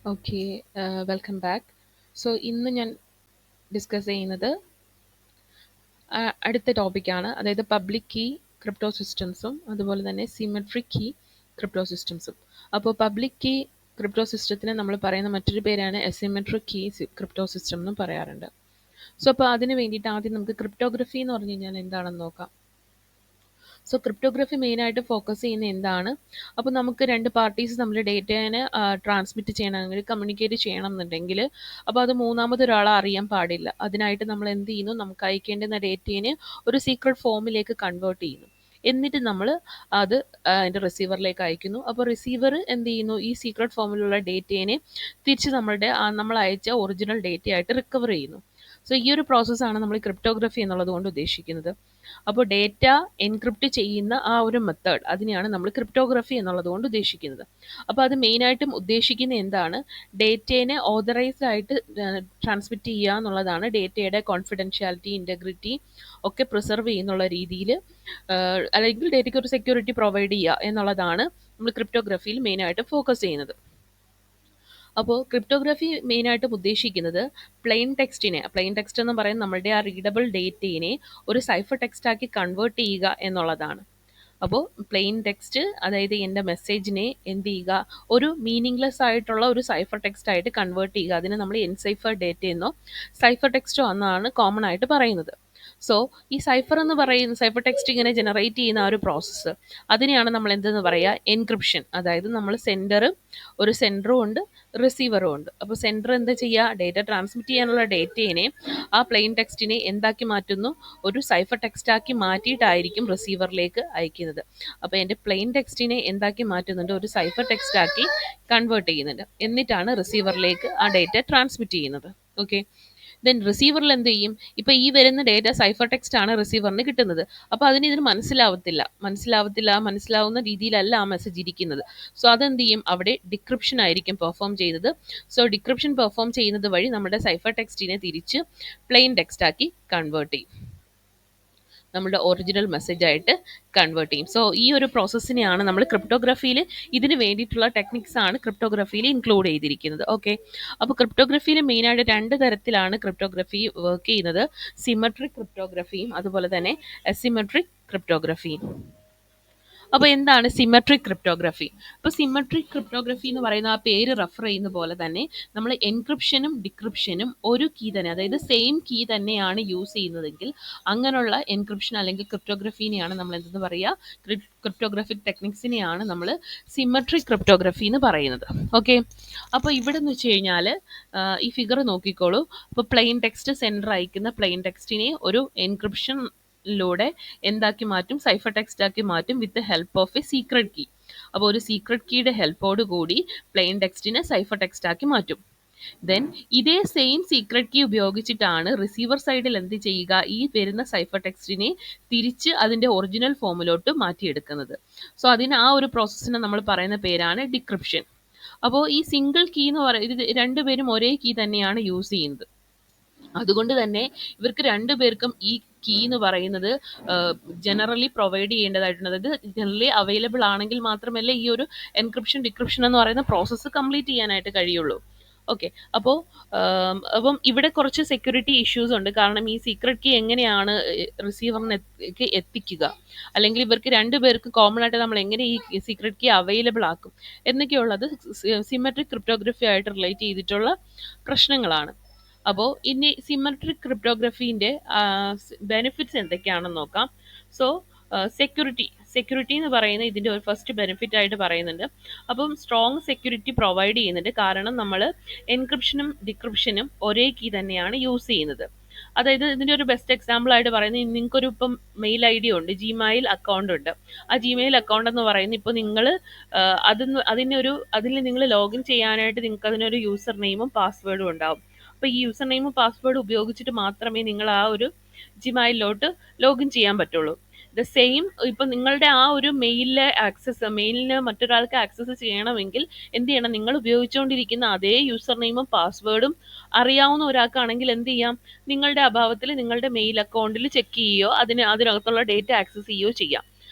Okay, welcome back. So ഇന്ന് ഞാൻ discuss ചെയ്യുന്നത് അടുത്ത ടോപ്പിക്കാണ്, അതായത് പബ്ലിക് കീ ക്രിപ്റ്റോ സിസ്റ്റംസും അതുപോലെ തന്നെ സിമെട്രിക് കീ ക്രിപ്റ്റോ സിസ്റ്റംസും. അപ്പോൾ പബ്ലിക് കീ ക്രിപ്റ്റോ സിസ്റ്റത്തിന് നമ്മൾ പറയുന്ന മറ്റൊരു പേരാണ് അസിമെട്രിക് കീ ക്രിപ്റ്റോ സിസ്റ്റം എന്നും പറയാറുണ്ട്. സോ അപ്പോൾ അതിന് വേണ്ടിയിട്ട് ആദ്യം നമുക്ക് ക്രിപ്റ്റോഗ്രഫി എന്ന് പറഞ്ഞു കഴിഞ്ഞാൽ എന്താണെന്ന് നോക്കാം. സോ ക്രിപ്റ്റോഗ്രഫി മെയിനായിട്ട് ഫോക്കസ് ചെയ്യുന്ന എന്താണ്, അപ്പോൾ നമുക്ക് രണ്ട് പാർട്ടീസ് നമ്മൾ ഡേറ്റേനെ ട്രാൻസ്മിറ്റ് ചെയ്യണമെങ്കിൽ കമ്മ്യൂണിക്കേറ്റ് ചെയ്യണം എന്നുണ്ടെങ്കിൽ അപ്പോൾ അത് മൂന്നാമതൊരാളെ അറിയാൻ പാടില്ല. അതിനായിട്ട് നമ്മൾ എന്ത് ചെയ്യുന്നു, നമുക്ക് അയക്കേണ്ടുന്ന ഡേറ്റേനെ ഒരു സീക്രട്ട് ഫോമിലേക്ക് കൺവേർട്ട് ചെയ്യുന്നു. എന്നിട്ട് നമ്മൾ അത് അതിൻ്റെ റിസീവറിലേക്ക് അയക്കുന്നു. അപ്പോൾ റിസീവർ എന്ത് ചെയ്യുന്നു, ഈ സീക്രട്ട് ഫോമിലുള്ള ഡേറ്റേനെ തിരിച്ച് നമ്മൾ അയച്ച ഒറിജിനൽ ഡേറ്റയായിട്ട് റിക്കവർ ചെയ്യുന്നു. സോ ഈ ഒരു പ്രോസസ്സാണ് നമ്മൾ ക്രിപ്റ്റോഗ്രഫി എന്നുള്ളത് കൊണ്ട് ഉദ്ദേശിക്കുന്നത്. അപ്പോൾ ഡേറ്റ എൻക്രിപ്റ്റ് ചെയ്യുന്ന ആ ഒരു മെത്തേഡ്, അതിനെയാണ് നമ്മൾ ക്രിപ്റ്റോഗ്രഫി എന്നുള്ളത് കൊണ്ട് ഉദ്ദേശിക്കുന്നത്. അപ്പോൾ അത് മെയിനായിട്ടും ഉദ്ദേശിക്കുന്ന എന്താണ്, ഡേറ്റേനെ ഓതറൈസ്ഡ് ആയിട്ട് ട്രാൻസ്മിറ്റ് ചെയ്യുക എന്നുള്ളതാണ്. ഡേറ്റയുടെ കോൺഫിഡൻഷ്യാലിറ്റി, ഇൻറ്റഗ്രിറ്റി ഒക്കെ പ്രിസർവ് ചെയ്യുന്നുള്ള രീതിയിൽ, അല്ലെങ്കിൽ ഡേറ്റയ്ക്ക് ഒരു സെക്യൂരിറ്റി പ്രൊവൈഡ് ചെയ്യുക എന്നുള്ളതാണ് നമ്മൾ ക്രിപ്റ്റോഗ്രഫിയിൽ മെയിനായിട്ട് ഫോക്കസ് ചെയ്യുന്നത്. അപ്പോൾ ക്രിപ്റ്റോഗ്രഫി മെയിനായിട്ടും ഉദ്ദേശിക്കുന്നത് പ്ലെയിൻ ടെക്സ്റ്റ് എന്ന് പറയുന്നത് നമ്മുടെ ആ റീഡബിൾ ഡേറ്റയെ ഒരു സൈഫർ ടെക്സ്റ്റാക്കി കൺവേർട്ട് ചെയ്യുക എന്നുള്ളതാണ്. അപ്പോൾ പ്ലെയിൻ ടെക്സ്റ്റ്, അതായത് എൻ്റെ മെസ്സേജിനെ എന്ത് ചെയ്യുക, ഒരു മീനിങ്ലെസ് ആയിട്ടുള്ള ഒരു സൈഫർ ടെക്സ്റ്റ് ആയിട്ട് കൺവേർട്ട് ചെയ്യുക. അതിന് നമ്മൾ എൻസൈഫർ ഡേറ്റ എന്നോ സൈഫർ ടെക്സ്റ്റോ എന്നാണ് കോമൺ ആയിട്ട് പറയുന്നത്. സോ ഈ സൈഫർ ടെക്സ്റ്റ് ഇങ്ങനെ ജനറേറ്റ് ചെയ്യുന്ന ആ ഒരു പ്രോസസ്സ്, അതിനെയാണ് നമ്മൾ എന്തെന്ന് പറയുക, എൻക്രിപ്ഷൻ. അതായത് നമ്മൾ ഒരു സെൻഡറും ഉണ്ട്, റിസീവറും ഉണ്ട്. അപ്പോൾ സെൻഡർ എന്താ ചെയ്യുക, ഡേറ്റ ട്രാൻസ്മിറ്റ് ചെയ്യാനുള്ള ഡേറ്റയെ ആ പ്ലെയിൻ ടെക്സ്റ്റിനെ എന്താക്കി മാറ്റുന്നു, ഒരു സൈഫർ ടെക്സ്റ്റാക്കി മാറ്റിയിട്ടായിരിക്കും റിസീവറിലേക്ക് അയക്കുന്നത്. അപ്പോൾ എൻ്റെ പ്ലെയിൻ ടെക്സ്റ്റിനെ എന്താക്കി മാറ്റുന്നുണ്ട്, ഒരു സൈഫർ ടെക്സ്റ്റാക്കി കൺവേർട്ട് ചെയ്യുന്നുണ്ട്. എന്നിട്ടാണ് റിസീവറിലേക്ക് ആ ഡേറ്റ ട്രാൻസ്മിറ്റ് ചെയ്യുന്നത്. ഓക്കെ, ദെൻ റിസീവറിൽ എന്ത് ചെയ്യും, ഇപ്പോൾ ഈ വരുന്ന ഡേറ്റ സൈഫർ ടെക്സ്റ്റ് ആണ് റിസീവറിന് കിട്ടുന്നത്. അപ്പോൾ ഇതിന് മനസ്സിലാവുന്ന രീതിയിലല്ല ആ മെസ്സേജ് ഇരിക്കുന്നത്. സോ അതെന്ത് ചെയ്യും, അവിടെ ഡിക്രിപ്ഷൻ ആയിരിക്കും പെർഫോം ചെയ്യുന്നത്. സോ ഡിക്രിപ്ഷൻ പെർഫോം ചെയ്യുന്നത് വഴി നമ്മുടെ സൈഫർ ടെക്സ്റ്റിനെ തിരിച്ച് പ്ലെയിൻ ടെക്സ്റ്റ് ആക്കി കൺവേർട്ട് ചെയ്യും, നമ്മുടെ ഒറിജിനൽ മെസ്സേജ് ആയിട്ട് കൺവേർട്ട് ചെയ്യും. സോ ഈ ഒരു പ്രോസസ്സിനെയാണ് നമ്മൾ ക്രിപ്റ്റോഗ്രഫിയിൽ, ഇതിന് വേണ്ടിയിട്ടുള്ള ടെക്നിക്സ് ആണ് ക്രിപ്റ്റോഗ്രഫിയിൽ ഇൻക്ലൂഡ് ചെയ്തിരിക്കുന്നത്. ഓക്കെ, അപ്പോൾ ക്രിപ്റ്റോഗ്രഫിയിൽ മെയിനായിട്ട് രണ്ട് തരത്തിലാണ് ക്രിപ്റ്റോഗ്രഫി വർക്ക് ചെയ്യുന്നത്. സിമെട്രിക് ക്രിപ്റ്റോഗ്രഫിയും അതുപോലെ തന്നെ അസിമെട്രിക് ക്രിപ്റ്റോഗ്രഫിയും. അപ്പോൾ എന്താണ് സിമെട്രിക് ക്രിപ്റ്റോഗ്രഫി? അപ്പോൾ സിമെട്രിക് ക്രിപ്റ്റോഗ്രഫി എന്ന് പറയുന്ന ആ പേര് റെഫർ ചെയ്യുന്ന പോലെ തന്നെ നമ്മൾ എൻക്രിപ്ഷനും ഡിക്രിപ്ഷനും ഒരു കീ തന്നെ, അതായത് സെയിം കീ തന്നെയാണ് യൂസ് ചെയ്യുന്നതെങ്കിൽ അങ്ങനെയുള്ള എൻക്രിപ്ഷൻ അല്ലെങ്കിൽ ക്രിപ്റ്റോഗ്രഫീനെയാണ് നമ്മൾ എന്തെന്ന് പറയുക, ക്രിപ്റ്റോഗ്രാഫിക് ടെക്നിക്സിനെയാണ് നമ്മൾ സിമെട്രിക് ക്രിപ്റ്റോഗ്രഫി എന്ന് പറയുന്നത്. ഓക്കെ, അപ്പോൾ ഇവിടെ എന്ന് വെച്ച് കഴിഞ്ഞാൽ ഈ ഫിഗർ നോക്കിക്കോളൂ. അപ്പോൾ പ്ലെയിൻ ടെക്സ്റ്റ്, സെൻഡർ അയക്കുന്ന പ്ലെയിൻ ടെക്സ്റ്റിനെ ഒരു എൻക്രിപ്ഷൻ ലൂടെ എന്താക്കി മാറ്റും, സൈഫർ ടെക്സ്റ്റ് ആക്കി മാറ്റും with help of a secret key. അപ്പോൾ ഒരു സീക്രട്ട് കീയുടെ ഹെൽപ്പോട് കൂടി പ്ലെയിൻ ടെക്സ്റ്റിനെ സൈഫർ ടെക്സ്റ്റ് ആക്കി മാറ്റും. ദെൻ ഇതേ സെയിം സീക്രട്ട് കീ ഉപയോഗിച്ചിട്ടാണ് റിസീവർ സൈഡിൽ എന്ത് ചെയ്യുക, ഈ വരുന്ന സൈഫർ ടെക്സ്റ്റിനെ തിരിച്ച് അതിൻ്റെ ഒറിജിനൽ ഫോമിലോട്ട് മാറ്റിയെടുക്കുന്നത്. സോ ആ ഒരു പ്രോസസ്സിനെ നമ്മൾ പറയുന്ന പേരാണ് ഡിക്രിപ്ഷൻ. അപ്പോൾ ഈ സിംഗിൾ കീ എന്ന് പറയുന്നത്, രണ്ടുപേരും ഒരേ കീ തന്നെയാണ് യൂസ് ചെയ്യുന്നത്. അതുകൊണ്ട് തന്നെ ഇവർക്ക് രണ്ടുപേർക്കും ഈ കീ എന്ന് പറയുന്നത് ജനറലി പ്രൊവൈഡ് ചെയ്യേണ്ടതായിട്ടുണ്ട്. അതായത് ജനറലി അവൈലബിൾ ആണെങ്കിൽ മാത്രമല്ലേ ഈ ഒരു എൻക്രിപ്ഷൻ ഡിക്രിപ്ഷൻ എന്ന് പറയുന്ന പ്രോസസ്സ് കംപ്ലീറ്റ് ചെയ്യാനായിട്ട് കഴിയുള്ളൂ. ഓക്കെ, അപ്പം ഇവിടെ കുറച്ച് സെക്യൂരിറ്റി ഇഷ്യൂസ് ഉണ്ട്. കാരണം ഈ സീക്രട്ട് കീ എങ്ങനെയാണ് റിസീവറിന് എത്തിക്കുക, അല്ലെങ്കിൽ ഇവർക്ക് രണ്ടുപേർക്ക് കോമൺ ആയിട്ട് നമ്മൾ എങ്ങനെ ഈ സീക്രട്ട് കീ അവൈലബിൾ ആക്കും എന്നൊക്കെയുള്ളത് സിമെട്രിക് ക്രിപ്റ്റോഗ്രഫി ആയിട്ട് റിലേറ്റ് ചെയ്തിട്ടുള്ള പ്രശ്നങ്ങളാണ്. അപ്പോൾ ഇനി സിമെട്രിക് ക്രിപ്റ്റോഗ്രഫീൻ്റെ ബെനിഫിറ്റ്സ് എന്തൊക്കെയാണെന്ന് നോക്കാം. സോ സെക്യൂരിറ്റി എന്ന് പറയുന്നത് ഇതിൻ്റെ ഒരു ഫസ്റ്റ് ബെനിഫിറ്റ് ആയിട്ട് പറയുന്നുണ്ട്. അപ്പം സ്ട്രോങ് സെക്യൂരിറ്റി പ്രൊവൈഡ് ചെയ്യുന്നുണ്ട്. കാരണം നമ്മൾ എൻക്രിപ്ഷനും ഡിക്രിപ്ഷനും ഒരേ കീ തന്നെയാണ് യൂസ് ചെയ്യുന്നത്. അതായത് ഇതിൻ്റെ ഒരു ബെസ്റ്റ് എക്സാമ്പിൾ ആയിട്ട് പറയുന്നത്, നിങ്ങൾക്കൊരു ഇപ്പം മെയിൽ ID ഉണ്ട്, ജിമെയിൽ അക്കൗണ്ട് ഉണ്ട്. ആ ജിമെയിൽ അക്കൗണ്ട് എന്ന് പറയുന്നത് ഇപ്പോൾ നിങ്ങൾ അതിൽ നിങ്ങൾ ലോഗിൻ ചെയ്യാനായിട്ട് നിങ്ങൾക്ക് അതിനൊരു യൂസർ നെയിമും പാസ്വേഡും ഉണ്ടാവും. അപ്പോൾ ഈ യൂസർ നെയിമും പാസ്വേഡും ഉപയോഗിച്ചിട്ട് മാത്രമേ നിങ്ങൾ ആ ഒരു ജിമെയിലോട്ട് ലോഗിൻ ചെയ്യാൻ പറ്റുള്ളൂ. ദ സെയിം ഇപ്പം നിങ്ങളുടെ ആ ഒരു മെയിലിന് മറ്റൊരാൾക്ക് ആക്സസ് ചെയ്യണമെങ്കിൽ എന്ത് ചെയ്യണം, നിങ്ങൾ ഉപയോഗിച്ചുകൊണ്ടിരിക്കുന്ന അതേ യൂസർ നെയിമും പാസ്വേഡും അറിയാവുന്ന ഒരാൾക്കാണെങ്കിൽ എന്ത് ചെയ്യാം, നിങ്ങളുടെ അഭാവത്തിൽ നിങ്ങളുടെ മെയിൽ അക്കൗണ്ടിൽ ചെക്ക് ചെയ്യുകയോ അതിനകത്തുള്ള ഡേറ്റ ആക്സസ് ചെയ്യുകയോ ചെയ്യാം.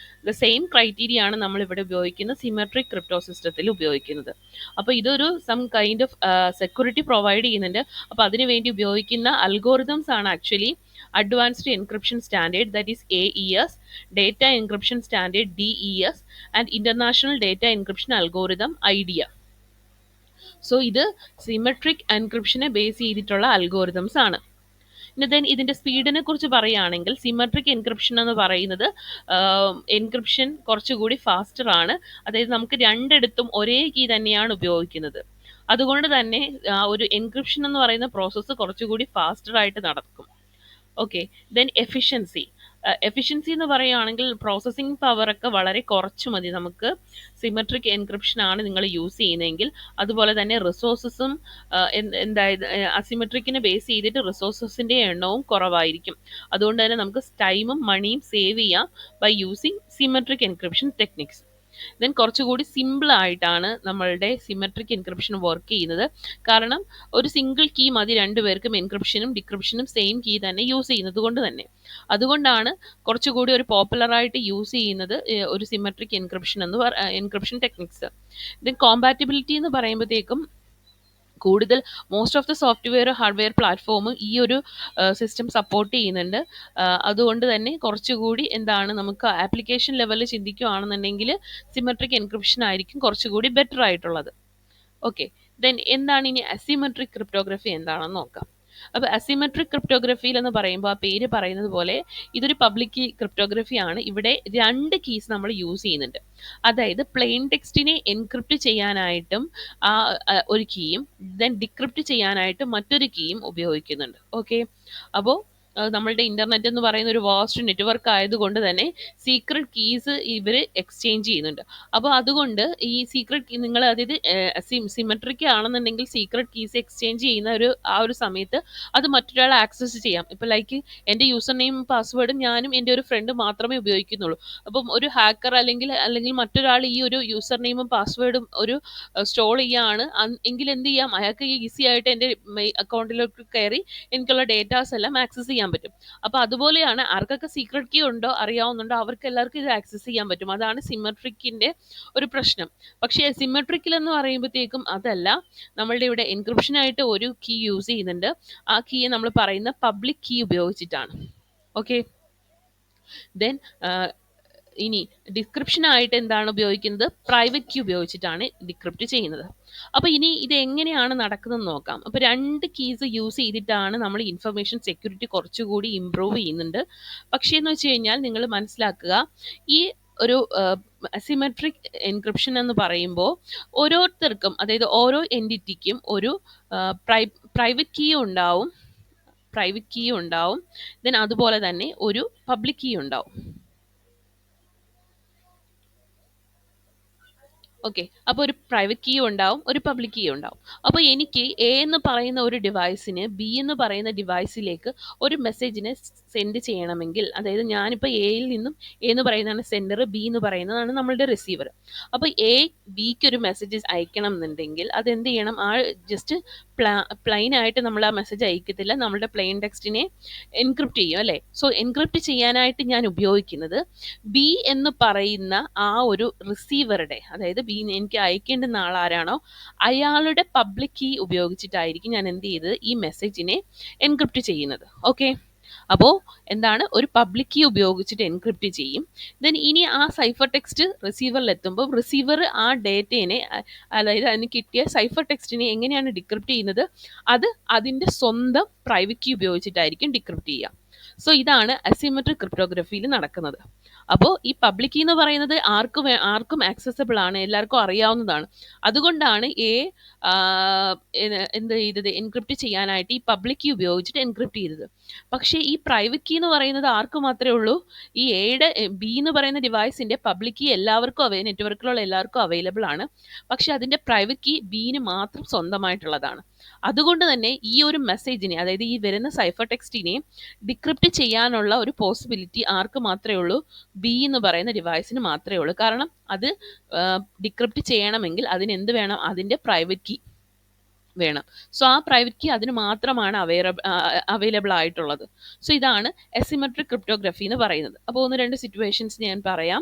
ദ സെയിം ക്രൈറ്റീരിയ ആണ് നമ്മൾ ഇവിടെ ഉപയോഗിക്കുന്ന സിമെട്രിക് ക്രിപ്റ്റോ സിസ്റ്റത്തിൽ ഉപയോഗിക്കുന്നത്. അപ്പോൾ ഇതൊരു some kind of security provide ചെയ്യുന്നുണ്ട്. അപ്പോൾ അതിനു വേണ്ടി ഉപയോഗിക്കുന്ന അൽഗോറിതംസ് ആണ് actually advanced encryption standard, that is AES, data encryption standard DES, and international data encryption algorithm IDEA. So ഇത് സിമെട്രിക് എൻക്രിപ്ഷനെ ബേസ് ചെയ്തിട്ടുള്ള അൽഗോറിതംസ് ആണ്. ദെൻ ഇതിന്റെ സ്പീഡിനെ കുറിച്ച് പറയുകയാണെങ്കിൽ സിമെട്രിക് എൻക്രിപ്ഷൻ എന്ന് പറയുന്നത് എൻക്രിപ്ഷൻ കുറച്ചുകൂടി ഫാസ്റ്റർ ആണ്. അതായത് നമുക്ക് രണ്ടിടത്തും ഒരേ കീ തന്നെയാണ് ഉപയോഗിക്കുന്നത്. അതുകൊണ്ട് തന്നെ ഒരു എൻക്രിപ്ഷൻ എന്ന് പറയുന്ന പ്രോസസ്സ് കുറച്ചുകൂടി ഫാസ്റ്റർ ആയിട്ട് നടക്കും. Okay, then efficiency. എഫിഷ്യൻസി എന്ന് പറയുകയാണെങ്കിൽ പ്രോസസ്സിംഗ് പവർ ഒക്കെ വളരെ കുറച്ച് മതി നമുക്ക് സിമെട്രിക് എൻക്രിപ്ഷൻ ആണ് നിങ്ങൾ യൂസ് ചെയ്യുന്നതെങ്കിൽ. അതുപോലെ തന്നെ റിസോഴ്സസും എന്തായത് അസിമെട്രിക്കിനെ ബേസ് ചെയ്തിട്ട് റിസോഴ്സസിൻ്റെ എണ്ണവും കുറവായിരിക്കും. അതുകൊണ്ട് തന്നെ നമുക്ക് ടൈമും മണിയും സേവ് ചെയ്യാം by using symmetric encryption techniques. Then കുറച്ചുകൂടി സിമ്പിൾ ആയിട്ടാണ് നമ്മളുടെ സിമെട്രിക് എൻക്രിപ്ഷൻ വർക്ക് ചെയ്യുന്നത്. കാരണം ഒരു സിംഗിൾ കീ മതി രണ്ടുപേർക്കും എൻക്രിപ്ഷനും ഡിക്രിപ്ഷനും സെയിം കീ തന്നെ യൂസ് ചെയ്യുന്നത് കൊണ്ട് തന്നെ. അതുകൊണ്ടാണ് കുറച്ചുകൂടി ഒരു പോപ്പുലറായിട്ട് യൂസ് ചെയ്യുന്നത് ഒരു symmetric encryption encryption techniques. Then compatibility എന്ന് പറയുമ്പോഴത്തേക്കും കൂടുതൽ most of the software hardware പ്ലാറ്റ്ഫോമും ഈ ഒരു സിസ്റ്റം സപ്പോർട്ട് ചെയ്യുന്നുണ്ട്. അതുകൊണ്ട് തന്നെ കുറച്ചുകൂടി എന്താണ് നമുക്ക് ആപ്ലിക്കേഷൻ ലെവലിൽ ചിന്തിക്കുകയാണെന്നുണ്ടെങ്കിൽ സിമെട്രിക് എൻക്രിപ്ഷൻ ആയിരിക്കും കുറച്ചുകൂടി ബെറ്റർ ആയിട്ടുള്ളത്. ഓക്കെ, ദെൻ എന്താണ് ഇനി അസിമെട്രിക് ക്രിപ്റ്റോഗ്രഫി എന്താണെന്ന് നോക്കാം. അപ്പോൾ അസിമെട്രിക് ക്രിപ്റ്റോഗ്രഫിയിൽ എന്ന് പറയുമ്പോൾ ആ പേര് പറയുന്നത് പോലെ ഇതൊരു പബ്ലിക് കീ ക്രിപ്റ്റോഗ്രഫി ആണ്. ഇവിടെ രണ്ട് കീസ് നമ്മൾ യൂസ് ചെയ്യുന്നുണ്ട്. അതായത് പ്ലെയിൻ ടെക്സ്റ്റിനെ എൻക്രിപ്റ്റ് ചെയ്യാനായിട്ടും ഒരു കീയും ദെൻ ഡിക്രിപ്റ്റ് ചെയ്യാനായിട്ടും മറ്റൊരു കീയും ഉപയോഗിക്കുന്നുണ്ട്. ഓക്കെ, അപ്പോൾ നമ്മളുടെ ഇന്റർനെറ്റ് എന്ന് പറയുന്ന ഒരു വാസ്റ്റ് നെറ്റ്വർക്ക് ആയതുകൊണ്ട് തന്നെ സീക്രട്ട് കീസ് ഇവർ എക്സ്ചേഞ്ച് ചെയ്യുന്നുണ്ട്. അപ്പോൾ അതുകൊണ്ട് ഈ സീക്രട്ട് കീ നിങ്ങൾ അതായത് സിമെട്രിക് ആണെന്നുണ്ടെങ്കിൽ സീക്രട്ട് കീസ് എക്സ്ചേഞ്ച് ചെയ്യുന്ന ഒരു സമയത്ത് അത് മറ്റൊരാൾ ആക്സസ് ചെയ്യാം. ഇപ്പോൾ ലൈക്ക് എൻ്റെ യൂസർ നെയിം പാസ്വേഡും ഞാനും എൻ്റെ ഒരു ഫ്രണ്ട് മാത്രമേ ഉപയോഗിക്കുന്നുള്ളൂ. അപ്പം ഒരു ഹാക്കർ അല്ലെങ്കിൽ മറ്റൊരാൾ ഈ ഒരു യൂസർ നെയിമും പാസ്വേഡും ഒരു സ്റ്റോൾ ചെയ്യുകയാണ് എങ്കിൽ എന്ത് ചെയ്യാം, അയാൾക്ക് ഈസി ആയിട്ട് എൻ്റെ അക്കൗണ്ടിലേക്ക് കയറി എനിക്കുള്ള ഡേറ്റാസ് എല്ലാം ആക്സസ് ചെയ്യാൻ പറ്റും. അപ്പോൾ അതുപോലെയാണ് ആർക്കൊക്കെ സീക്രട്ട് കീ ഉണ്ടോ അറിയാവുന്നുണ്ടോ അവർക്ക് എല്ലാവർക്കും ഇത് ആക്സസ് ചെയ്യാൻ പറ്റും. അതാണ് സിമെട്രിക്കിൻ്റെ ഒരു പ്രശ്നം. പക്ഷേ സിമെട്രിക്കിൽ എന്ന് പറയുമ്പോഴത്തേക്കും അതല്ല, നമ്മളുടെ ഇവിടെ എൻക്രിപ്ഷനായിട്ട് ഒരു കീ യൂസ് ചെയ്യുന്നുണ്ട്. ആ കീ നമ്മൾ പറയുന്ന പബ്ലിക് കീ ഉപയോഗിച്ചിട്ടാണ്. ഓക്കെ, ദെൻ ഇനി ഡിക്രിപ്ഷനായിട്ട് എന്താണ് ഉപയോഗിക്കുന്നത്, പ്രൈവറ്റ് കീ ഉപയോഗിച്ചിട്ടാണ് ഡിക്രിപ്റ്റ് ചെയ്യുന്നത്. അപ്പോൾ ഇനി ഇത് എങ്ങനെയാണ് നടക്കുന്നതെന്ന് നോക്കാം. അപ്പോൾ രണ്ട് കീസ് യൂസ് ചെയ്തിട്ടാണ് നമ്മൾ ഇൻഫർമേഷൻ സെക്യൂരിറ്റി കുറച്ചുകൂടി ഇമ്പ്രൂവ് ചെയ്യുന്നുണ്ട്. പക്ഷേ എന്ന് വെച്ച് കഴിഞ്ഞാൽ നിങ്ങൾ മനസ്സിലാക്കുക, ഈ ഒരു അസിമെട്രിക് എൻക്രിപ്ഷൻ എന്ന് പറയുമ്പോൾ ഓരോരുത്തർക്കും അതായത് ഓരോ എൻറ്റിറ്റിക്കും ഒരു പ്രൈവറ്റ് കീ ഉണ്ടാവും ദെൻ അതുപോലെ തന്നെ ഒരു പബ്ലിക് കീ ഉണ്ടാവും. ഓക്കെ, അപ്പോൾ ഒരു പ്രൈവറ്റ് കീ ഉണ്ടാവും, ഒരു പബ്ലിക് കീ ഉണ്ടാവും. അപ്പോൾ എനിക്ക് എ എന്ന് പറയുന്ന ഒരു ഡിവൈസിന് ബി എന്ന് പറയുന്ന ഡിവൈസിലേക്ക് ഒരു മെസ്സേജിനെ സെൻഡ് ചെയ്യണമെങ്കിൽ, അതായത് ഞാനിപ്പോൾ എയിൽ നിന്നും എ എന്ന് പറയുന്നതാണ് സെൻഡർ, ബി എന്ന് പറയുന്നതാണ് നമ്മളുടെ റിസീവർ. അപ്പോൾ എ ബിക്ക് ഒരു മെസ്സേജ് അയക്കണം എന്നുണ്ടെങ്കിൽ അതെന്ത് ചെയ്യണം, ആ ജസ്റ്റ് പ്ലെയിൻ ആയിട്ട് നമ്മൾ ആ മെസ്സേജ് അയക്കത്തില്ല, നമ്മളുടെ പ്ലെയിൻ ടെക്സ്റ്റിനെ എൻക്രിപ്റ്റ് ചെയ്യും അല്ലേ. സോ എൻക്രിപ്റ്റ് ചെയ്യാനായിട്ട് ഞാൻ ഉപയോഗിക്കുന്നത് ബി എന്ന് പറയുന്ന ആ ഒരു റിസീവറുടെ, അതായത് ബി എനിക്ക് അയക്കേണ്ടുന്ന ആൾ ആരാണോ അയാളുടെ പബ്ലിക് കീ ഉപയോഗിച്ചിട്ടായിരിക്കും ഞാൻ എന്ത് ചെയ്തത് ഈ മെസ്സേജിനെ എൻക്രിപ്റ്റ് ചെയ്യുന്നത്. ഓക്കെ, അപ്പോൾ എന്താണ് ഒരു പബ്ലിക് കീ ഉപയോഗിച്ചിട്ട് എൻക്രിപ്റ്റ് ചെയ്യും. ദെൻ ഇനി ആ സൈഫർ ടെക്സ്റ്റ് റിസീവറിൽ എത്തുമ്പോൾ റിസീവർ ആ ഡേറ്റയെ അതായത് അതിന് കിട്ടിയ സൈഫർ ടെക്സ്റ്റിനെ എങ്ങനെയാണ് ഡിക്രിപ്റ്റ് ചെയ്യുന്നത്, അത് അതിൻ്റെ സ്വന്തം പ്രൈവറ്റ് കീ ഉപയോഗിച്ചിട്ടായിരിക്കും ഡിക്രിപ്റ്റ് ചെയ്യുക. സോ ഇതാണ് അസിമെട്രിക് ക്രിപ്റ്റോഗ്രഫിയിൽ നടക്കുന്നത്. അപ്പോൾ ഈ പബ്ലിക് കീ എന്ന് പറയുന്നത് ആർക്കും ആക്സസബിൾ ആണ്, എല്ലാവർക്കും അറിയാവുന്നതാണ്. അതുകൊണ്ടാണ് എന്ത് ചെയ്തത്, എൻക്രിപ്റ്റ് ചെയ്യാനായിട്ട് ഈ പബ്ലിക് കീ ഉപയോഗിച്ചിട്ട് എൻക്രിപ്റ്റ് ചെയ്തത്. പക്ഷേ ഈ പ്രൈവറ്റ് കീ എന്ന് പറയുന്നത് ആർക്ക് മാത്രമേ ഉള്ളൂ, ഈ ബി എന്ന് പറയുന്ന ഡിവൈസിന്റെ പബ്ലിക് കീ എല്ലാവർക്കും നെറ്റ്വർക്കിലുള്ള എല്ലാവർക്കും അവൈലബിൾ ആണ്. പക്ഷെ അതിന്റെ പ്രൈവറ്റ് കീ ബിന് മാത്രം സ്വന്തമായിട്ടുള്ളതാണ്. അതുകൊണ്ട് തന്നെ ഈ ഒരു മെസ്സേജിനെ, അതായത് ഈ വരുന്ന സൈഫർ ടെക്സ്റ്റിനെ ഡിക്രിപ്റ്റ് ചെയ്യാനുള്ള ഒരു പോസിബിലിറ്റി ആർക്ക് മാത്രമേ ഉള്ളൂ, ബി എന്ന് പറയുന്ന ഡിവൈസിന് മാത്രമേ ഉള്ളൂ. കാരണം അത് ഡിക്രിപ്റ്റ് ചെയ്യണമെങ്കിൽ അതിന് എന്ത് വേണം, അതിൻ്റെ പ്രൈവറ്റ് കീ വേണം. സോ ആ പ്രൈവറ്റ് കീ അതിന് മാത്രമാണ് അവൈലബിൾ ആയിട്ടുള്ളത്. സോ ഇതാണ് അസിമെട്രിക് ക്രിപ്റ്റോഗ്രഫി എന്ന് പറയുന്നത്. അപ്പോൾ ഒന്ന് രണ്ട് സിറ്റുവേഷൻസ് ഞാൻ പറയാം.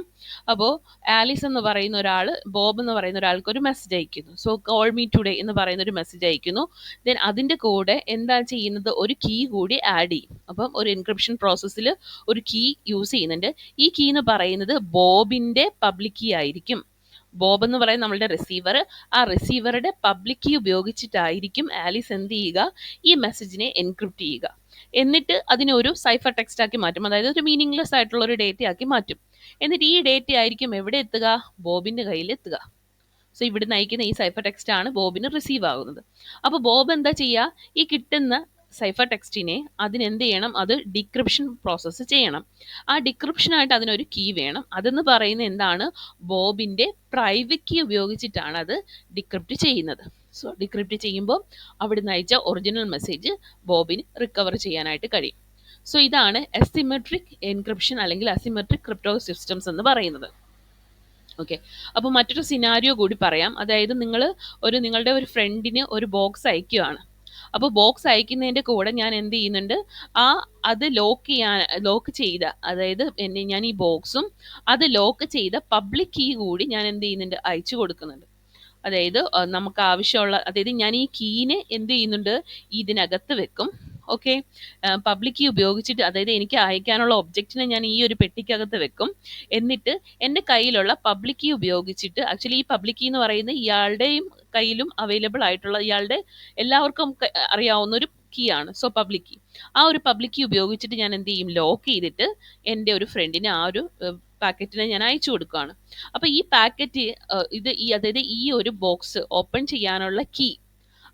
അപ്പോൾ ആലിസ് എന്ന് പറയുന്ന ഒരാൾ ബോബ് എന്ന് പറയുന്ന ഒരാൾക്ക് ഒരു മെസ്സേജ് അയക്കുന്നു. സോ കോൾ മീ ടുഡേ എന്ന് പറയുന്ന ഒരു മെസ്സേജ് അയക്കുന്നു. ദെൻ അതിൻ്റെ കൂടെ എന്താ ചെയ്യുന്നത്, ഒരു കീ കൂടി ആഡ് ചെയ്യും. അപ്പം ഒരു എൻക്രിപ്ഷൻ പ്രോസസ്സിൽ ഒരു കീ യൂസ് ചെയ്യുന്നുണ്ട്. ഈ കീ എന്ന് പറയുന്നത് ബോബിൻ്റെ പബ്ലിക് കീ ആയിരിക്കും. ബോബ് എന്ന് പറയുന്നത് നമ്മളുടെ റിസീവർ. ആ റിസീവറുടെ പബ്ലിക് കീ ഉപയോഗിച്ചിട്ടായിരിക്കും ആലിസ് എന്ത് ചെയ്യുക, ഈ മെസ്സേജിനെ എൻക്രിപ്റ്റ് ചെയ്യുക. എന്നിട്ട് അതിനെ ഒരു സൈഫർ ടെക്സ്റ്റ് ആക്കി മാറ്റും. അതായത് ഒരു മീനിങ്ലെസ് ആയിട്ടുള്ള ഒരു ഡേറ്റ ആക്കി മാറ്റും. എന്നിട്ട് ഈ ഡേറ്റ ആയിരിക്കും എവിടെ എത്തുക, ബോബിന്റെ കയ്യിൽ എത്തുക. സോ ഇവിടുന്ന് അയക്കുന്ന ഈ സൈഫർ ടെക്സ്റ്റ് ആണ് ബോബിന് റിസീവ് ആകുന്നത്. അപ്പോൾ ബോബ് എന്താ ചെയ്യുക, ഈ കിട്ടുന്ന സൈഫർ ടെക്സ്റ്റിനെ അതിനെന്ത് ചെയ്യണം, അത് ഡിക്രിപ്ഷൻ പ്രോസസ്സ് ചെയ്യണം. ആ ഡിക്രിപ്ഷനായിട്ട് അതിനൊരു കീ വേണം. അതെന്ന് പറയുന്നത് എന്താണ്, ബോബിൻ്റെ പ്രൈവറ്റ് കീ ഉപയോഗിച്ചിട്ടാണ് അത് ഡിക്രിപ്റ്റ് ചെയ്യുന്നത്. സോ ഡിക്രിപ്റ്റ് ചെയ്യുമ്പോൾ അവിടുന്ന് അയച്ച ഒറിജിനൽ മെസ്സേജ് ബോബിന് റിക്കവർ ചെയ്യാനായിട്ട് കഴിയും. സോ ഇതാണ് അസിമെട്രിക് എൻക്രിപ്ഷൻ അല്ലെങ്കിൽ അസിമെട്രിക് ക്രിപ്റ്റോ സിസ്റ്റംസ് എന്ന് പറയുന്നത്. ഓക്കെ, അപ്പോൾ മറ്റൊരു സിനാരിയോ കൂടി പറയാം. അതായത് നിങ്ങളുടെ ഒരു ഫ്രണ്ടിന് ഒരു ബോക്സ് അയക്കുകയാണ്. അപ്പോൾ ബോക്സ് അയക്കുന്നതിൻ്റെ കൂടെ ഞാൻ എന്ത് ചെയ്യുന്നുണ്ട്, അത് ലോക്ക് ചെയ്ത, അതായത് ഞാൻ ഈ ബോക്സും അത് ലോക്ക് ചെയ്ത പബ്ലിക് കീ കൂടി ഞാൻ എന്ത് ചെയ്യുന്നുണ്ട്, അയച്ചു കൊടുക്കുന്നുണ്ട്. അതായത് നമുക്ക് ആവശ്യമുള്ള, അതായത് ഞാൻ ഈ കീനെ എന്ത് ചെയ്യുന്നുണ്ട്, ഇതിനകത്ത് വെക്കും. ഓക്കെ, പബ്ലിക് കീ ഉപയോഗിച്ചിട്ട്, അതായത് എനിക്ക് അയക്കാനുള്ള ഒബ്ജക്റ്റിനെ ഞാൻ ഈ ഒരു പെട്ടിക്കകത്ത് വെക്കും. എന്നിട്ട് എൻ്റെ കയ്യിലുള്ള പബ്ലിക് കീ ഉപയോഗിച്ചിട്ട്, ആക്ച്വലി ഈ പബ്ലിക് കീ എന്ന് പറയുന്നത് ഇയാളുടെയും കയ്യിലും അവൈലബിൾ ആയിട്ടുള്ള, ഇയാളുടെ എല്ലാവർക്കും അറിയാവുന്ന ഒരു കീ ആണ്. സോ പബ്ലിക് കീ, ആ ഒരു പബ്ലിക് കീ ഉപയോഗിച്ചിട്ട് ഞാൻ എന്ത് ചെയ്യും, ലോക്ക് ചെയ്തിട്ട് എൻ്റെ ഒരു ഫ്രണ്ടിന് ആ ഒരു പാക്കറ്റിനെ ഞാൻ അയച്ചു കൊടുക്കുകയാണ്. അപ്പോൾ ഈ പാക്കറ്റ് അതായത് ഈ ഒരു ബോക്സ് ഓപ്പൺ ചെയ്യാനുള്ള കീ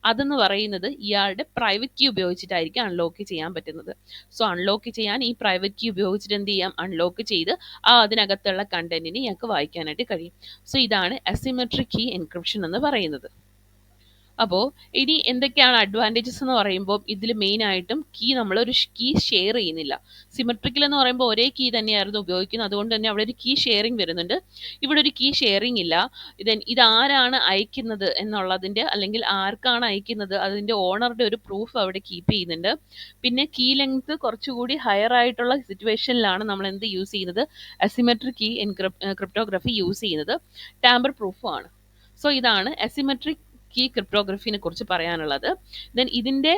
അതെന്ന് പറയുന്നത് ഇയാളുടെ പ്രൈവറ്റ് കീ ഉപയോഗിച്ചിട്ടായിരിക്കും അൺലോക്ക് ചെയ്യാൻ പറ്റുന്നത്. സോ അൺലോക്ക് ചെയ്യാൻ ഈ പ്രൈവറ്റ് കീ ഉപയോഗിച്ചിട്ട് എന്ത് ചെയ്യാം, അൺലോക്ക് ചെയ്ത് അതിനകത്തുള്ള കണ്ടന്റിനെ ഇയാൾക്ക് വായിക്കാനായിട്ട് കഴിയും. സോ ഇതാണ് അസിമെട്രിക് കീ എൻക്രിപ്ഷൻ എന്ന് പറയുന്നത്. അപ്പോൾ ഇനി എന്തൊക്കെയാണ് അഡ്വാൻറ്റേജസ് എന്ന് പറയുമ്പോൾ, ഇതിൽ മെയിനായിട്ടും നമ്മളൊരു കീ ഷെയർ ചെയ്യുന്നില്ല. സിമെട്രിക്കൽ എന്ന് പറയുമ്പോൾ ഒരേ കീ തന്നെയായിരുന്നു ഉപയോഗിക്കുന്നത്. അതുകൊണ്ട് തന്നെ അവിടെ ഒരു കീ ഷെയറിങ് വരുന്നുണ്ട്. ഇവിടെ ഒരു കീ ഷെയറിങ് ഇല്ല. ഇതാരാണ് അയക്കുന്നത് എന്നുള്ളതിൻ്റെ, അല്ലെങ്കിൽ ആർക്കാണ് അയക്കുന്നത് അതിൻ്റെ ഓണറുടെ ഒരു പ്രൂഫ് അവിടെ കീപ്പ് ചെയ്യുന്നുണ്ട്. പിന്നെ കീ ലെങ്ത് കുറച്ചുകൂടി ഹയർ ആയിട്ടുള്ള സിറ്റുവേഷനിലാണ് നമ്മൾ എന്ത് യൂസ് ചെയ്യുന്നത്, അസിമെട്രിക് കീ ക്രിപ്റ്റോഗ്രഫി യൂസ് ചെയ്യുന്നത്. ടാമ്പർ പ്രൂഫും ആണ്. സോ ഇതാണ് അസിമെട്രിക് കീ ക്രിപ്റ്റോഗ്രഫിനെ കുറിച്ച് പറയാനുള്ളത്. ദെൻ ഇതിൻ്റെ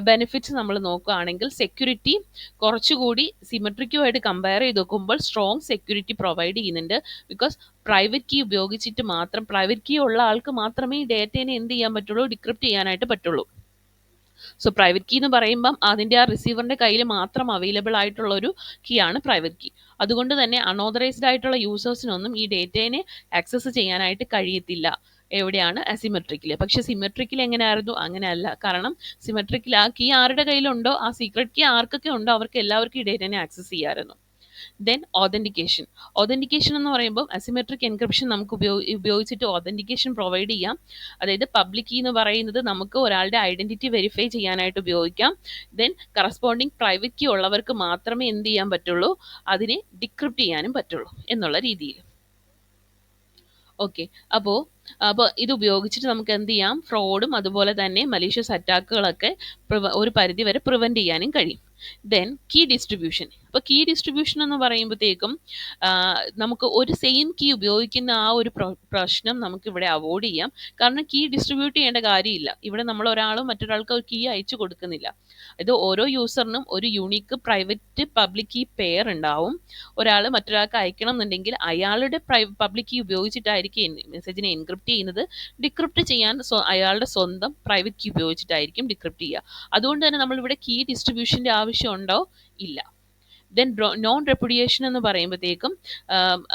ബെനിഫിറ്റ്സ് നമ്മൾ നോക്കുകയാണെങ്കിൽ, സെക്യൂരിറ്റി കുറച്ചുകൂടി സിമെട്രിക്കുമായിട്ട് കമ്പയർ ചെയ്ത് നോക്കുമ്പോൾ സ്ട്രോങ് സെക്യൂരിറ്റി പ്രൊവൈഡ് ചെയ്യുന്നുണ്ട്. ബിക്കോസ് പ്രൈവറ്റ് കീ ഉപയോഗിച്ചിട്ട് മാത്രം, പ്രൈവറ്റ് കീ ഉള്ള ആൾക്ക് മാത്രമേ ഈ ഡേറ്റേനെ എന്ത് ചെയ്യാൻ പറ്റുള്ളൂ, ഡിക്രിപ്റ്റ് ചെയ്യാനായിട്ട് പറ്റുള്ളൂ. സോ പ്രൈവറ്റ് കീ എന്ന് പറയുമ്പം അതിൻ്റെ ആ റിസീവറിൻ്റെ കയ്യിൽ മാത്രം അവൈലബിൾ ആയിട്ടുള്ള ഒരു കീ ആണ് പ്രൈവറ്റ് കീ. അതുകൊണ്ട് തന്നെ അൺഓതറൈസ്ഡ് ആയിട്ടുള്ള യൂസേഴ്സിനൊന്നും ഈ ഡേറ്റേനെ ആക്സസ് ചെയ്യാനായിട്ട് കഴിയത്തില്ല. എവിടെയാണ്, അസിമെട്രിക്കിൽ. പക്ഷെ സിമെട്രിക്കിൽ എങ്ങനെയായിരുന്നു, അങ്ങനെയല്ല. കാരണം സിമെട്രിക്കിൽ ആ കീ ആരുടെ കയ്യിലുണ്ടോ, ആ സീക്രട്ട് കീ ആർക്കൊക്കെ ഉണ്ടോ അവർക്ക് എല്ലാവർക്കും ഈ ഡേറ്റനെ ആക്സസ് ചെയ്യാമായിരുന്നു. ദെൻ ഓതൻറ്റിക്കേഷൻ എന്ന് പറയുമ്പോൾ അസിമെട്രിക് എൻക്രിപ്ഷൻ നമുക്ക് ഉപയോഗിച്ചിട്ട് ഓതൻറ്റിക്കേഷൻ പ്രൊവൈഡ് ചെയ്യാം. അതായത് പബ്ലിക് കീ എന്ന് പറയുന്നത് നമുക്ക് ഒരാളുടെ ഐഡൻറ്റിറ്റി വെരിഫൈ ചെയ്യാനായിട്ട് ഉപയോഗിക്കാം. ദെൻ കറസ്പോണ്ടിങ് പ്രൈവറ്റ് കീ ഉള്ളവർക്ക് മാത്രമേ എന്ത് ചെയ്യാൻ പറ്റുള്ളൂ, അതിനെ ഡിക്രിപ്റ്റ് ചെയ്യാനും പറ്റുള്ളൂ എന്നുള്ള രീതിയിൽ. ഓക്കെ, അപ്പോൾ ഇത് ഉപയോഗിച്ചിട്ട് നമുക്ക് എന്ത് ചെയ്യാം, ഫ്രോഡും അതുപോലെ തന്നെ മലീഷ്യസ് അറ്റാക്കുകളൊക്കെ ഒരു പരിധി വരെ പ്രിവെൻറ്റ് ചെയ്യാനും കഴിയും. Then key distribution. അപ്പോൾ കീ ഡിസ്ട്രിബ്യൂഷൻ എന്ന് പറയുമ്പോഴത്തേക്കും നമുക്ക് ഒരു സെയിം കീ ഉപയോഗിക്കുന്ന ആ ഒരു പ്രശ്നം നമുക്ക് ഇവിടെ അവോയ്ഡ് ചെയ്യാം. കാരണം കീ ഡിസ്ട്രിബ്യൂട്ട് ചെയ്യേണ്ട കാര്യമില്ല. ഇവിടെ നമ്മൾ ഒരാളും മറ്റൊരാൾക്ക് ഒരു കീ അയച്ചു കൊടുക്കുന്നില്ല. ഇത് ഓരോ യൂസറിനും ഒരു unique private public key pair ഉണ്ടാവും. ഒരാൾ മറ്റൊരാൾക്ക് അയക്കണം എന്നുണ്ടെങ്കിൽ അയാളുടെ പബ്ലിക് കീ ഉപയോഗിച്ചിട്ടായിരിക്കും മെസ്സേജിനെ എൻക്രിപ്റ്റ് ചെയ്യുന്നത്. ഡിക്രിപ്റ്റ് ചെയ്യാൻ അയാളുടെ സ്വന്തം പ്രൈവറ്റ് കീ ഉപയോഗിച്ചിട്ടായിരിക്കും ഡിക്രിപ്റ്റ് ചെയ്യുക. അതുകൊണ്ട് തന്നെ നമ്മളിവിടെ കീ ഡിസ്ട്രിബ്യൂഷൻ്റെ ആവശ്യമുണ്ടോ, ഇല്ല. ദെൻ നോൺ റെപ്യൂഡിയേഷൻ എന്ന് പറയുമ്പോഴത്തേക്കും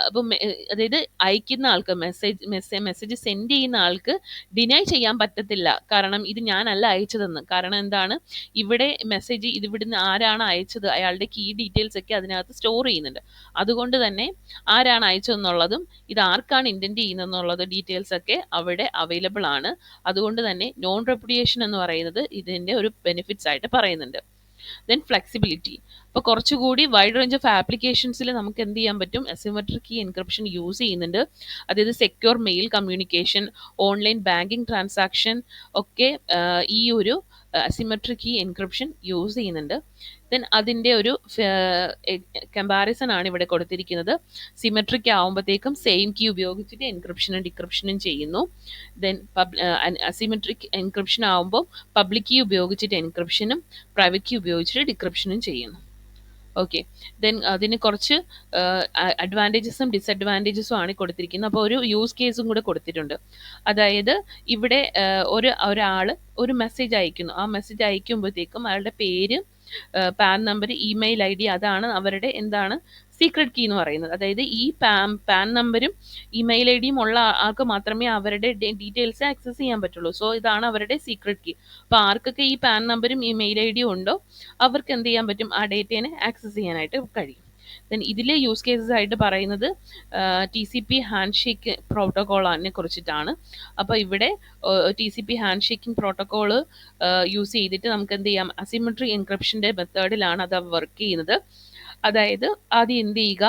അപ്പം അതായത് അയക്കുന്ന ആൾക്ക് മെസ്സേജ് സെൻഡ് ചെയ്യുന്ന ആൾക്ക് ഡിനൈ ചെയ്യാൻ പറ്റത്തില്ല. കാരണം ഇത് ഞാനല്ല അയച്ചതെന്ന്. കാരണം എന്താണ്, ഇവിടെ മെസ്സേജ് ഇവിടുന്ന് ആരാണ് അയച്ചത്, അയാളുടെ കീ ഡീറ്റെയിൽസ് ഒക്കെ അതിനകത്ത് സ്റ്റോർ ചെയ്യുന്നുണ്ട്. അതുകൊണ്ട് തന്നെ ആരാണ് അയച്ചതെന്നുള്ളതും ഇത് ആർക്കാണ് ഇൻറ്റൻറ്റ് ചെയ്യുന്നതെന്നുള്ളത് ഡീറ്റെയിൽസ് ഒക്കെ അവിടെ അവൈലബിൾ ആണ്. അതുകൊണ്ട് തന്നെ നോൺ റെപ്യൂഡിയേഷൻ എന്ന് പറയുന്നത് ഇതിൻ്റെ ഒരു ബെനിഫിറ്റ്സ് ആയിട്ട് പറയുന്നുണ്ട്. Then flexibility. അപ്പോൾ കുറച്ചുകൂടി വൈഡ് റേഞ്ച് ഓഫ് ആപ്ലിക്കേഷൻസിൽ നമുക്ക് എന്ത് ചെയ്യാൻ പറ്റും, അസിമെട്രിക് കീ എൻക്രിപ്ഷൻ യൂസ് ചെയ്യുന്നുണ്ട്. അതായത് secure mail communication, online banking transaction ഒക്കെ ഈ ഒരു അസിമെട്രിക് കീ എൻക്രിപ്ഷൻ യൂസ് ചെയ്യുന്നുണ്ട്. ദെൻ അതിൻ്റെ ഒരു കമ്പാരിസൺ ആണ് ഇവിടെ കൊടുത്തിരിക്കുന്നത്. സിമെട്രിക് ആവുമ്പോഴത്തേക്കും സെയിം കീ ഉപയോഗിച്ചിട്ട് എൻക്രിപ്ഷനും ഡിക്രിപ്ഷനും ചെയ്യുന്നു. ദെൻ അസിമെട്രിക് എൻക്രിപ്ഷൻ ആവുമ്പോൾ പബ്ലിക് കീ ഉപയോഗിച്ചിട്ട് എൻക്രിപ്ഷനും പ്രൈവറ്റ് കീ ഉപയോഗിച്ചിട്ട് ഡിക്രിപ്ഷനും ചെയ്യുന്നു. ഓക്കെ, ദെൻ അതിന് കുറച്ച് അഡ്വാൻറ്റേജസും ഡിസഡ്വാൻറ്റേജസും ആണ് കൊടുത്തിരിക്കുന്നത്. അപ്പോൾ ഒരു യൂസ് കേസും കൂടെ കൊടുത്തിട്ടുണ്ട്. അതായത് ഇവിടെ ഒരാൾ ഒരു മെസ്സേജ് അയക്കുന്നു. ആ മെസ്സേജ് അയക്കുമ്പോഴത്തേക്കും അയാളുടെ പേര്, pan number, email I D, അതാണ് അവരുടെ എന്താണ് സീക്രട്ട് കീ എന്ന് പറയുന്നത്. അതായത് ഈ പാൻ നമ്പരും ഇമെയിൽ ഐ ഡിയും ഉള്ള ആൾക്ക് മാത്രമേ അവരുടെ ഡീറ്റെയിൽസ് ആക്സസ് ചെയ്യാൻ പറ്റുള്ളൂ. സോ ഇതാണ് അവരുടെ സീക്രട്ട് കീ. അപ്പോൾ ആർക്കൊക്കെ ഈ പാൻ നമ്പരും ഇമെയിൽ ഐ ഡിയും ഉണ്ടോ അവർക്ക് എന്ത് ചെയ്യാൻ പറ്റും, ആ ഡേറ്റേനെ ആക്സസ് ചെയ്യാനായിട്ട് കഴിയും. ദെൻ ഇതിൽ യൂസ് കേസസ് ആയിട്ട് പറയുന്നത് TCP ഹാൻഡ് ഷേക്ക് പ്രോട്ടോക്കോളിനെ കുറിച്ചിട്ടാണ്. അപ്പോൾ ഇവിടെ TCP hand shaking protocol use ചെയ്തിട്ട് നമുക്ക് എന്ത് ചെയ്യാം, അസിമെട്രിക് എൻക്രിപ്ഷൻ്റെ മെത്തേഡിലാണ് അത് വർക്ക് ചെയ്യുന്നത്. അതായത് ആദ്യം എന്ത് ചെയ്യുക,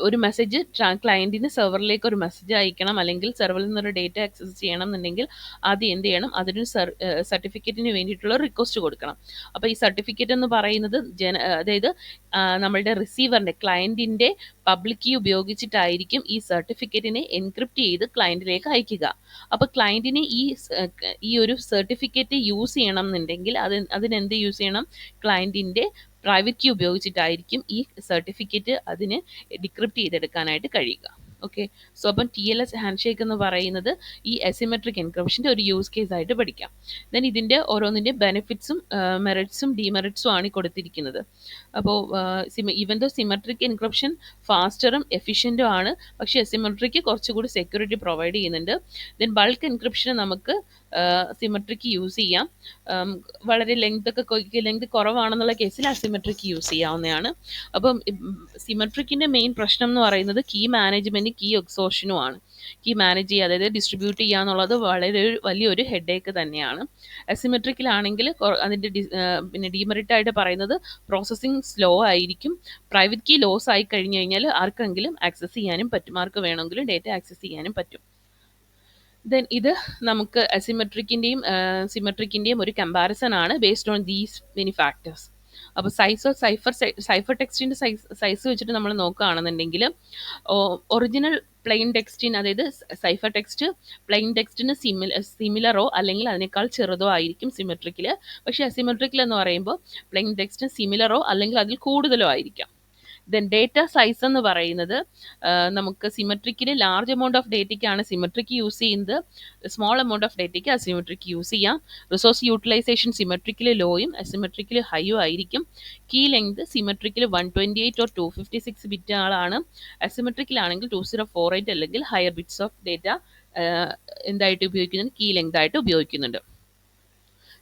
ഒരു മെസ്സേജ് ക്ലയൻറ്റിന് സെർവറിലേക്ക് ഒരു മെസ്സേജ് അയക്കണം, അല്ലെങ്കിൽ സെർവറിൽ നിന്നൊരു ഡേറ്റ ആക്സസ് ചെയ്യണം എന്നുണ്ടെങ്കിൽ ആദ്യം എന്ത് ചെയ്യണം, അതിനൊരു സർട്ടിഫിക്കറ്റിന് വേണ്ടിയിട്ടുള്ള റിക്വസ്റ്റ് കൊടുക്കണം. അപ്പോൾ ഈ സർട്ടിഫിക്കറ്റ് എന്ന് പറയുന്നത് അതായത് നമ്മളുടെ റിസീവറിൻ്റെ, ക്ലയൻറ്റിൻ്റെ പബ്ലിക് കീ ഉപയോഗിച്ചിട്ടായിരിക്കും ഈ സർട്ടിഫിക്കറ്റിനെ എൻക്രിപ്റ്റ് ചെയ്ത് ക്ലയൻറ്റിലേക്ക് അയക്കുക. അപ്പോൾ ക്ലയൻറ്റിന് ഈ ഒരു സർട്ടിഫിക്കറ്റ് യൂസ് ചെയ്യണം എന്നുണ്ടെങ്കിൽ അതിനെന്ത് യൂസ് ചെയ്യണം, ക്ലയൻറ്റിൻ്റെ പ്രൈവറ്റ് കീ ഉപയോഗിച്ചിട്ടായിരിക്കും ഈ സർട്ടിഫിക്കറ്റ് അതിന് ഡിക്രിപ്റ്റ് ചെയ്തെടുക്കാനായിട്ട് കഴിയുക. ഓക്കെ, സോ അപ്പം TLS ഹാൻഡ് ഷേക്ക് എന്ന് പറയുന്നത് ഈ അസിമെട്രിക് എൻക്രിപ്ഷൻ്റെ ഒരു യൂസ് കേസ് ആയിട്ട് പഠിക്കാം. ദെൻ ഇതിൻ്റെ ഓരോന്നിൻ്റെ ബെനിഫിറ്റ്സും മെറിറ്റ്സും ഡിമെറിറ്റ്സും ആണ് കൊടുത്തിരിക്കുന്നത്. അപ്പോൾ ഈവൻ ദോ സിമെട്രിക് എൻക്രിപ്ഷൻ ഫാസ്റ്ററും എഫിഷ്യൻറ്റും ആണ്, പക്ഷേ അസിമെട്രിക്ക് കുറച്ചുകൂടി സെക്യൂരിറ്റി പ്രൊവൈഡ് ചെയ്യുന്നുണ്ട്. ദെൻ ബൾക്ക് എൻക്രിപ്ഷന് നമുക്ക് സിമെട്രിക് യൂസ് ചെയ്യാം. വളരെ ലെങ്ത് കുറവാണെന്നുള്ള കേസിൽ അസിമെട്രിക് യൂസ് ചെയ്യാവുന്നതാണ്. അപ്പം സിമെട്രിക്കിൻ്റെ മെയിൻ പ്രശ്നം എന്ന് പറയുന്നത് കീ മാനേജ്മെൻറ്റ്, കീ എക്സോഷനും ആണ്. കീ മാനേജ് ചെയ്യുക, അതായത് ഡിസ്ട്രിബ്യൂട്ട് ചെയ്യുക എന്നുള്ളത് വളരെ വലിയൊരു ഹെഡേക്ക് തന്നെയാണ്. അസിമെട്രിക്കിലാണെങ്കിൽ അതിൻ്റെ പിന്നെ ഡീമെറിറ്റ് ആയിട്ട് പറയുന്നത് പ്രോസസ്സിങ് സ്ലോ ആയിരിക്കും. പ്രൈവറ്റ് കീ ലോസ് ആയി കഴിഞ്ഞ് കഴിഞ്ഞാൽ ആർക്കെങ്കിലും ആക്സസ് ചെയ്യാനും പറ്റും, ആർക്ക് വേണമെങ്കിലും ഡേറ്റ ആക്സസ് ചെയ്യാനും പറ്റും. ദെൻ ഇത് നമുക്ക് അസിമെട്രിക്കിൻ്റെയും സിമെട്രിക്കിൻ്റെയും ഒരു കമ്പാരിസൺ ആണ് based on these many factors. അപ്പോൾ സൈഫർ ടെക്സ്റ്റിൻ്റെ സൈസ് വെച്ചിട്ട് നമ്മൾ നോക്കുകയാണെന്നുണ്ടെങ്കിൽ ഒറിജിനൽ പ്ലെയിൻ ടെക്സ്റ്റിന്, അതായത് സൈഫർ ടെക്സ്റ്റ് പ്ലെയിൻ ടെക്സ്റ്റിന് സിമിലറോ അല്ലെങ്കിൽ അതിനേക്കാൾ ചെറുതോ ആയിരിക്കും സിമെട്രിക്കിൽ. പക്ഷേ അസിമെട്രിക്കിൽ എന്ന് പറയുമ്പോൾ പ്ലെയിൻ ടെക്സ്റ്റിന് സിമിലറോ അല്ലെങ്കിൽ അതിൽ കൂടുതലോ ആയിരിക്കാം. ദെൻ ഡേറ്റ സൈസ് എന്ന് പറയുന്നത് നമുക്ക് സിമെട്രിക്കിൽ ലാർജ് എമൗണ്ട് ഓഫ് ഡേറ്റയ്ക്കാണ് സിമെട്രിക് യൂസ് ചെയ്യുന്നത്, സ്മോൾ എമൗണ്ട് ഓഫ് ഡേറ്റയ്ക്ക് അസിമെട്രിക് യൂസ് ചെയ്യാം. റിസോഴ്സ് യൂട്ടിലൈസേഷൻ സിമെട്രിക്കിൽ ലോയും അസിമെട്രിക്കിൽ ഹൈയും ആയിരിക്കും. കീ ലെങ്ത് സിമെട്രിക്കിൽ 128 or 256 ബിറ്റുകളാണ്, അസിമെട്രിക്കിലാണെങ്കിൽ 2048 അല്ലെങ്കിൽ ഹയർ ബിറ്റ്സ് ഓഫ് ഡേറ്റ എന്തായിട്ട് ഉപയോഗിക്കുന്നുണ്ട്, കീ ലെങ്ത് ആയിട്ട് ഉപയോഗിക്കുന്നുണ്ട്.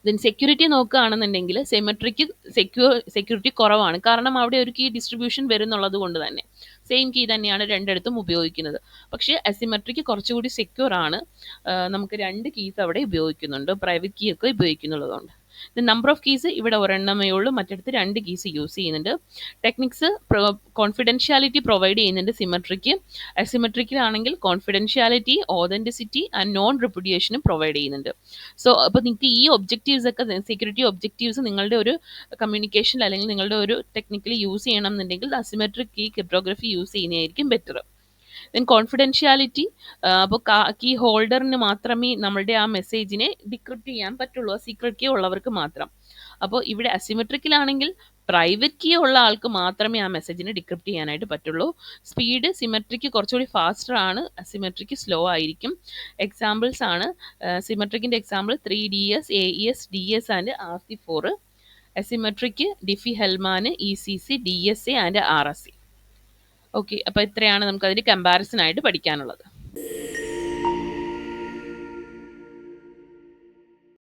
ദെൻ സെക്യൂരിറ്റി നോക്കുകയാണെന്നുണ്ടെങ്കിൽ സിമെട്രിക്ക് സെക്യൂരിറ്റി കുറവാണ്, കാരണം അവിടെ ഒരു കീ ഡിസ്ട്രിബ്യൂഷൻ വരുന്നുള്ളത് കൊണ്ട് തന്നെ സെയിം കീ തന്നെയാണ് രണ്ടിടത്തും ഉപയോഗിക്കുന്നത്. പക്ഷേ അസിമെട്രിക്ക് കുറച്ചുകൂടി സെക്യൂർ ആണ്, നമുക്ക് രണ്ട് കീസ് അവിടെ ഉപയോഗിക്കുന്നുണ്ട്, പ്രൈവറ്റ് കീ ഒക്കെ ഉപയോഗിക്കുന്നുള്ളതുകൊണ്ട്. ദ നമ്പർ ഓഫ് കീസ് ഇവിടെ ഒരെണ്ണമേ ഉള്ളൂ, മറ്റിടത്ത് രണ്ട് കീസ് യൂസ് ചെയ്യുന്നുണ്ട്. ടെക്നിക്സ് കോൺഫിഡൻഷ്യാലിറ്റി പ്രൊവൈഡ് ചെയ്യുന്നുണ്ട് സിമെട്രിക്ക്. അസിമെട്രിക്കിലാണെങ്കിൽ കോൺഫിഡൻഷ്യാലിറ്റി, ഓതൻറ്റിസിറ്റി ആൻഡ് നോൺ റിപ്പുഡിയേഷനും പ്രൊവൈഡ് ചെയ്യുന്നുണ്ട്. സോ അപ്പോൾ നിങ്ങൾക്ക് ഈ ഒബ്ജക്റ്റീവ്സ് ഒക്കെ, സെക്യൂരിറ്റി ഒബ്ജക്റ്റീവ്സ് നിങ്ങളുടെ ഒരു കമ്മ്യൂണിക്കേഷൻ അല്ലെങ്കിൽ നിങ്ങളുടെ ഒരു ടെക്നിക്കലി യൂസ് ചെയ്യണം എന്നുണ്ടെങ്കിൽ അസിമെട്രിക് കീ ക്രിപ്റ്റോഗ്രഫി യൂസ് ചെയ്യുന്നതായിരിക്കും ബെറ്റർ. ദെൻ കോൺഫിഡൻഷ്യാലിറ്റി, അപ്പോൾ കീ ഹോൾഡറിന് മാത്രമേ നമ്മളുടെ ആ മെസ്സേജിനെ ഡിക്രിപ്റ്റ് ചെയ്യാൻ പറ്റുള്ളൂ, സീക്രട്ട് കീ ഉള്ളവർക്ക് മാത്രം. അപ്പോൾ ഇവിടെ അസിമെട്രിക്കിലാണെങ്കിൽ പ്രൈവറ്റ് കീ ഉള്ള ആൾക്ക് മാത്രമേ ആ മെസ്സേജിനെ ഡിക്രിപ്റ്റ് ചെയ്യാനായിട്ട് പറ്റുള്ളൂ. സ്പീഡ് സിമെട്രിക്ക് കുറച്ചുകൂടി ഫാസ്റ്റർ ആണ്, അസിമെട്രിക്ക് സ്ലോ ആയിരിക്കും. എക്സാമ്പിൾസ് ആണ് സിമെട്രിക്കിൻ്റെ example 3DS, AES, DS and RC4. Asymmetric Diffie Hellman, ECC, DSA and RSA. Okay, അപ്പോൾ ഇത്രയാണ് നമുക്ക് അതിൻ്റെ കമ്പാരിസൺ ആയിട്ട് പഠിക്കാനുള്ളത്.